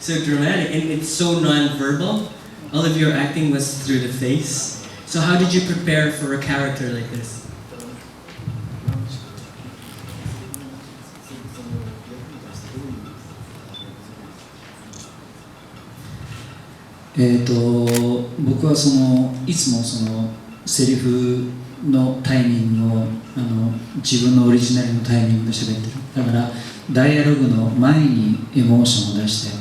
so dramatic, and it's so non-verbal. All of your acting was through the face. So how did you prepare for a character like this?え僕はそのいつもそのセリフのタイミングを自分のオリジナルのタイミングで喋ってる。だからダイアログの前にエモーションを出して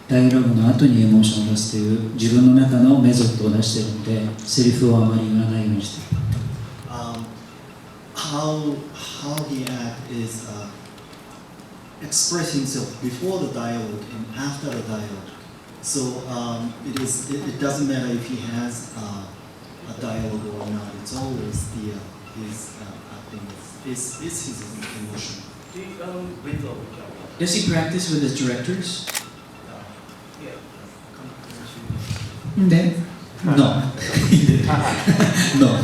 ダイアログの後にエモーションを出すという自分の中のメソッドを出しているのでセリフをあまり言わないようにしている。How he act is express himself before the dialogue and after the dialogue. So it doesn't matter if he has a dialogue or not. It's always his acting. It's his emotion. Does he practice with his directors? Then no. No.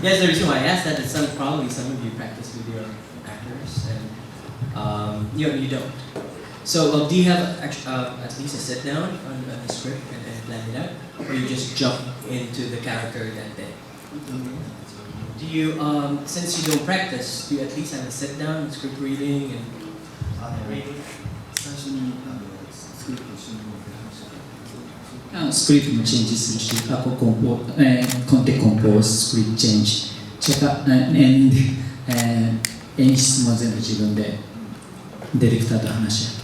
Yes, the reason why I asked that is probably some of you practice with your actors, and you don't. So do you have at least a sit down on the script and plan it out, or you just jump into the character that day? Do you, since you don't practice, do you at least have a sit down, script reading and reading? スクリプトもチェンジするし、コンテコンポーズ、スクリプトチェンジ、演出も全部自分でディレクターと話し合う。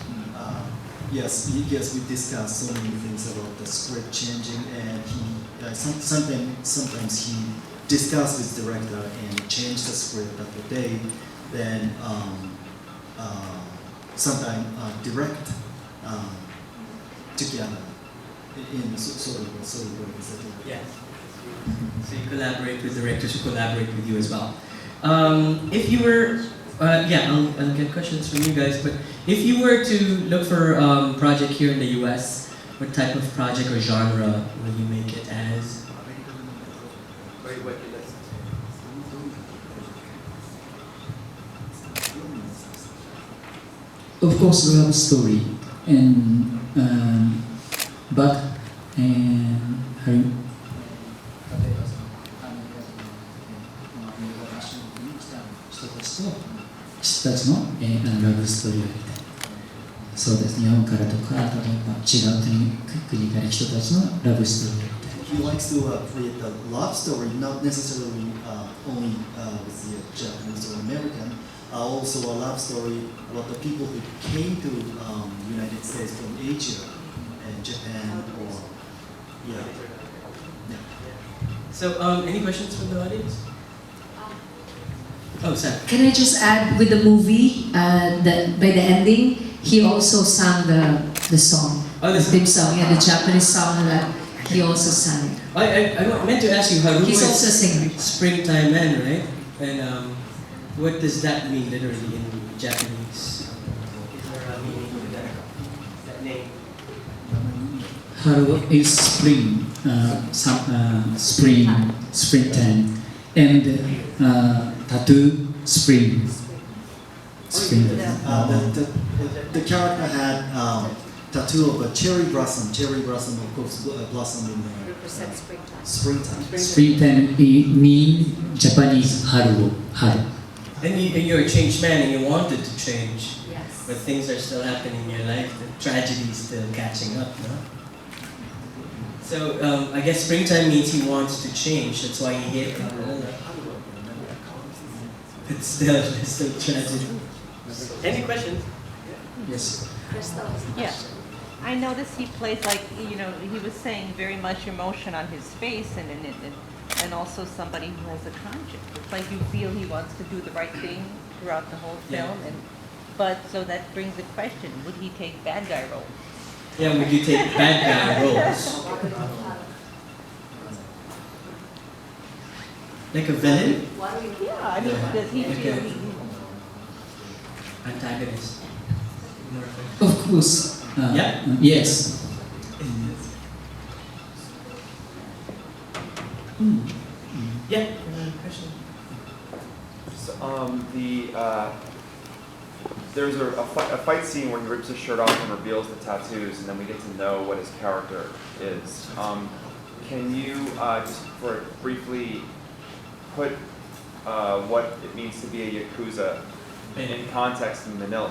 Yes, we discussed so many things about the script changing, and sometimes he discussed with director and changed the script that the day. Then sometimes direct together in sort of way. Yes. So you collaborate with directors who collaborate with you as well. If you were I'll get questions from you guys, but if you were to look for a project here in the US, what type of project or genre will you make it as? Of course, love story, and but人たちのラブストーリーをやりたい。そうです。日本からとか、例えば違う国から人たちのラブストーリーをやりたい。He likes to create a love story, not necessarily only with the Japanese or American, also a love story about the people who came to United States from Asia and Japan or So any questions from the audience? Oh, Sam. Can I just add, with the movie, by the ending, he also sang the song, the theme song, the Japanese song that he also sang. I meant to ask you, Haruo He's also a singer. Springtime Man, right? And what does that mean literally in Japanese? Is there a meaning to that name? Haruo is spring, springtime, and tattoo, spring. The character had tattoo of a cherry blossom of course blossom in Represents springtime. springtime. Springtime mean Japanese haru. And you're a changed man and you wanted to change, Yes. but things are still happening in your life. The tragedy is still catching up, no? So I guess springtime means he wants to change. That's why he hit Haruo. It's still tragedy. Any questions? Yes. Yeah. I noticed he plays like, he was saying very much emotion on his face and also somebody who has a conscience. It's like you feel he wants to do the right thing throughout the whole film. But so that brings a question, would he take bad guy roles? Yeah, would you take bad guy roles? Like a villain? Yeah, I mean, does he feel Antagonist. Of course. Yes. Yeah. Question. So, there's a fight scene where he rips his shirt off and reveals the tattoos, and then we get to know what his character is. Can you just briefly put what it means to be a Yakuza in context in Manila?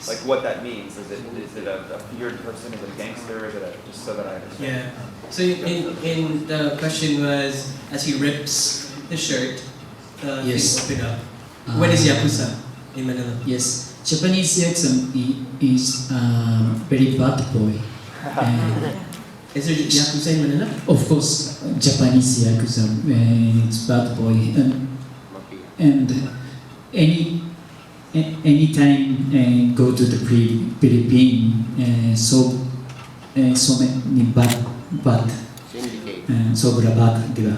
Like what that means. Is it a feared person? Is it a gangster? Is it just so that I understand? Yeah. So in the question was, as he rips the shirt, the Yes. things open up. What is Yakuza in Manila? Yes, Japanese Yakuza is very bad boy. Is there Yakuza in Manila? Of course, Japanese Yakuza it's bad boy, and anytime go to the Philippines, so many bad sobra bad では、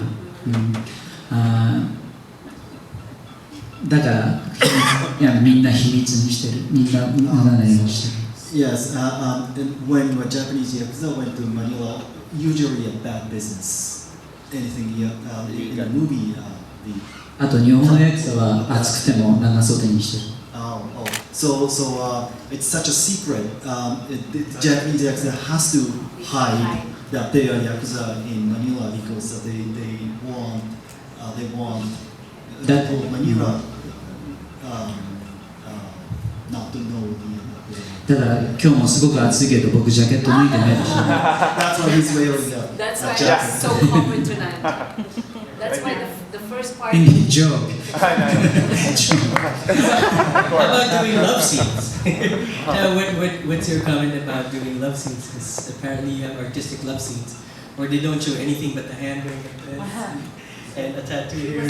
だからみんな秘密にしてる、みんなならないようにしてる。Yes, when Japanese Yakuza went to Manila, usually a bad business. Anything in the movie, あと日本のヤクザは暑くても長袖にしてる。So it's such a secret. The Japanese Yakuza has to hide that they are Yakuza in Manila because they want That- people of Manila not to know the. だから今日もすごく暑いけど僕ジャケット脱いでないでしょ。 That's why he's wearing that. That's why jacket. it's so common tonight. That's why the first part. Joke. How about doing love scenes? What's your comment about doing love scenes? Because apparently you have artistic love scenes where they don't show anything but the hand going like this and a tattoo here.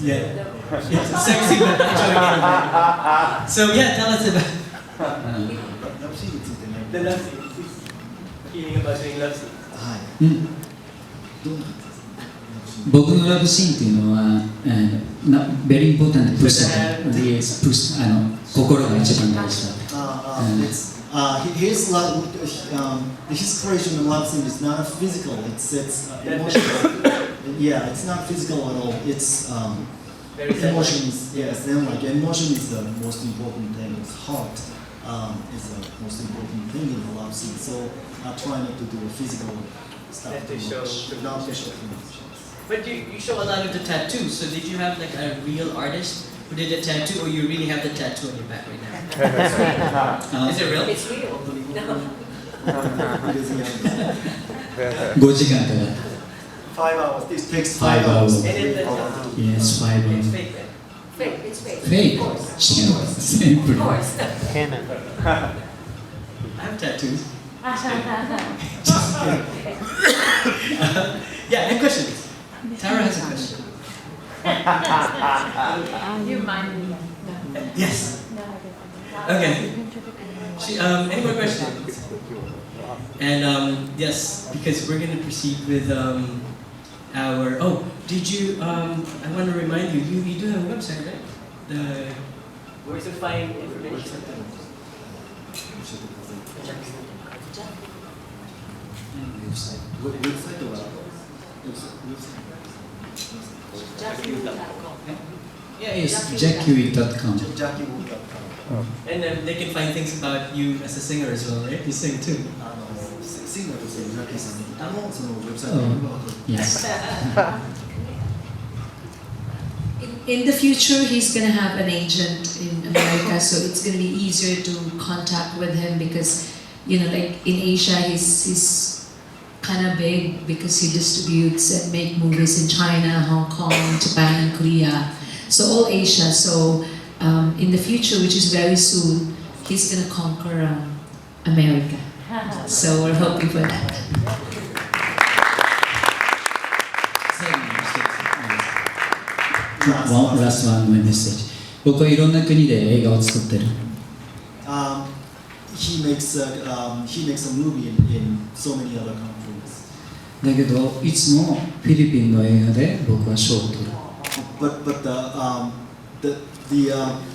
Yeah, it's sexy but not showing anything. So yeah, tell us about the love scenes. Feeling about doing love scenes. 僕のラブシーンっていうのは、very important push push 心が一番大事だ。His love, his creation of love scene is not physical. It's emotional. Yeah, it's not physical at all. It's emotions. Yes, then like emotion is the most important thing. It's heart is the most important thing in a love scene. So I try not to do a physical stuff. Not to show Not to show too much. But you show a lot of the tattoos. So did you have like a real artist who did a tattoo, or you really have the tattoo on your back right now? Is it real? It's real.5時間かかっ 5 hours. It takes た。 5 hours. And then the Yes, 5 it's hours. fake then. Fake, it's fake. Fake? Of course. 違う。シンプル。Of course. I have tattoos. Yeah, any questions? Tara has a question. You mind me? Yes. Okay. Any more questions? And yes, because we're gonna proceed with our. Oh, did you? I want to remind you. You do have a website, right? The where to find information. Yeah, yes, JackyWoo.com. JackyWoo.com. And then they can find things about you as a singer as well, right? You sing too. シンガーとしてジャッキーさんのそのウェブサイ Oh, トには yes. In the future, he's gonna have an agent in America, so it's gonna be easier to contact with him because, you know, like in Asia, he's kind of big because he distributes and make movies in China, Hong Kong, Japan, and Korea. So all Asia. So in the future, which is very soon, he's gonna conquer America. So we're hoping for that. Last one message. 僕はいろんな国で映画を作ってる。He makes a movie in so many other countries. だけどいつもフィリピンの映画で僕は賞を取る。But